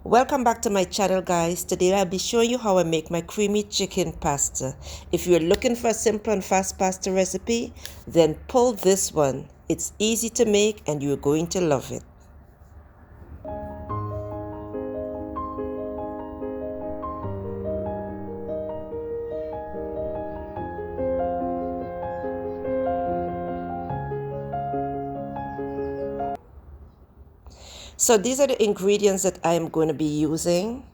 Welcome back to my channel, guys. Today I'll be showing you how I make my creamy chicken pasta. If you're looking for a simple and fast pasta recipe, then pull this one. It's easy to make and you're going to love it. So these are the ingredients that I'm going to be using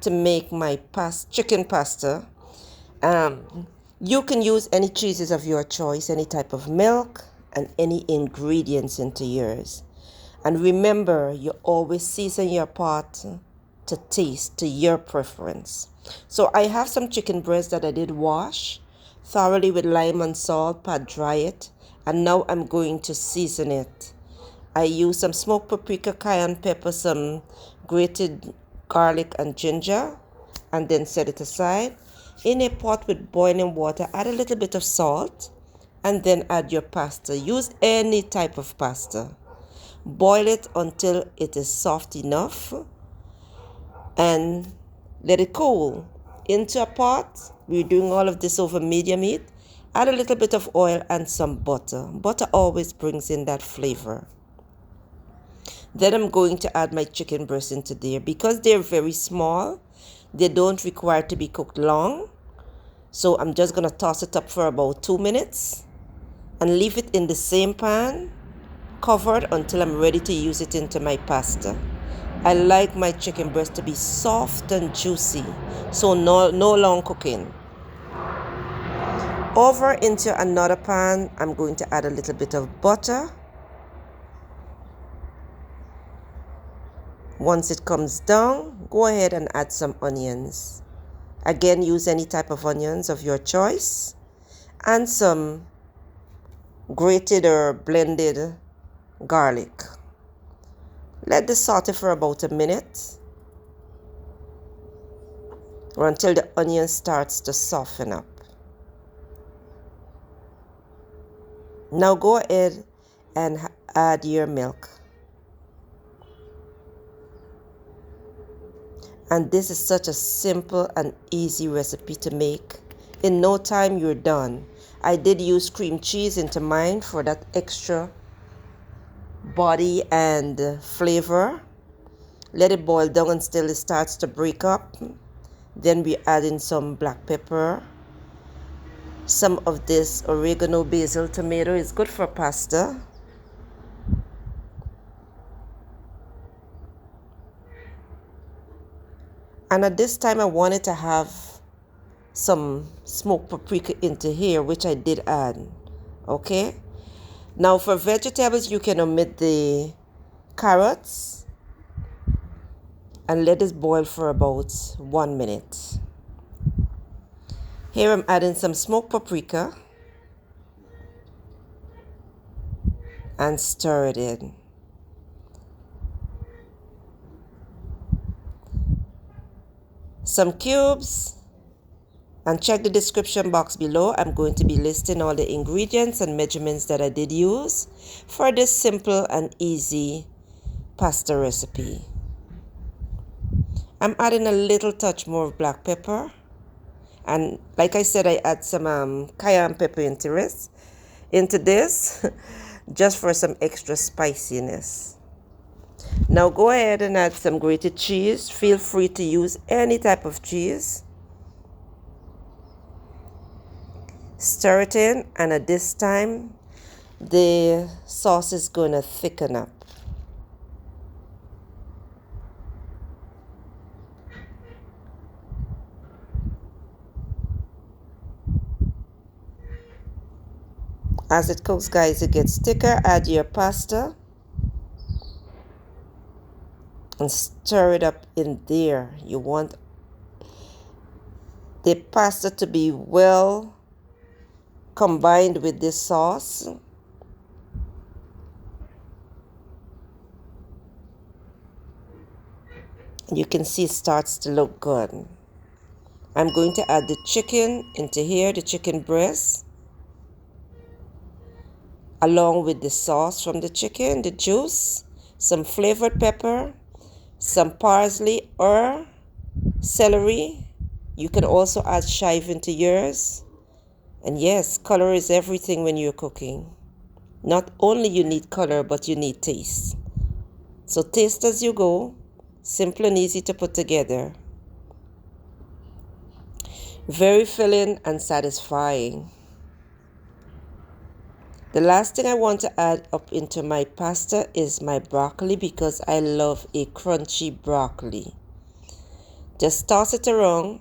to make my chicken pasta. You can use any cheeses of your choice, any type of milk, and any ingredients into yours. And remember, you always season your pot to taste, to your preference. So I have some chicken breast that I did wash thoroughly with lime and salt, pat dry it, and now I'm going to season it. I use some smoked paprika, cayenne pepper, some grated garlic and ginger, and then set it aside. In a pot with boiling water, add a little bit of salt, and then add your pasta. Use any type of pasta. Boil it until it is soft enough, and let it cool. Into a pot, we're doing all of this over medium heat. Add a little bit of oil and some butter. Butter always brings in that flavor. Then I'm going to add my chicken breast into there. Because they're very small, they don't require to be cooked long. So I'm just going to toss it up for about 2 minutes and leave it in the same pan, covered until I'm ready to use it into my pasta. I like my chicken breast to be soft and juicy, so no long cooking. Over into another pan, I'm going to add a little bit of butter. Once it comes down, go ahead and add some onions. Again, use any type of onions of your choice. And some grated or blended garlic. Let this saute for about a minute or until the onion starts to soften up. Now go ahead and add your milk. And this is such a simple and easy recipe to make. In no time, you're done. I did use cream cheese into mine for that extra body and flavor. Let it boil down until it starts to break up. Then we add in some black pepper. Some of this oregano, basil, tomato is good for pasta. And at this time, I wanted to have some smoked paprika into here, which I did add. Okay. Now for vegetables, you can omit the carrots and let this boil for about 1 minute. Here I'm adding some smoked paprika and stir it in. Some cubes, and check the description box below. I'm going to be listing all the ingredients and measurements that I did use for this simple and easy pasta recipe. I'm adding a little touch more of black pepper, and like I said, I add some cayenne pepper into this just for some extra spiciness. Now go ahead and add some grated cheese. Feel free to use any type of cheese. Stir it in, and at this time, the sauce is going to thicken up. As it cooks, guys, it gets thicker. Add your pasta and stir it up in there. You want the pasta to be well combined with this sauce. You can see it starts to look good. I'm going to add the chicken into here, the chicken breast, along with the sauce from the chicken, the juice, some flavored pepper, some parsley or celery. You can also add chive into yours. And yes, color is everything when you're cooking. Not only you need color, but you need taste. So taste as you go. Simple and easy to put together. Very filling and satisfying. The last thing I want to add up into my pasta is my broccoli, because I love a crunchy broccoli. Just toss it around.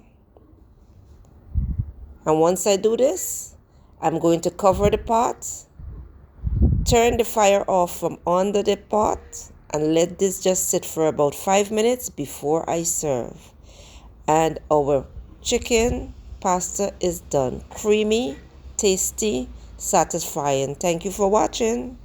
And once I do this, I'm going to cover the pot, turn the fire off from under the pot, and let this just sit for about 5 minutes before I serve. And our chicken pasta is done. Creamy, tasty, satisfying. Thank you for watching.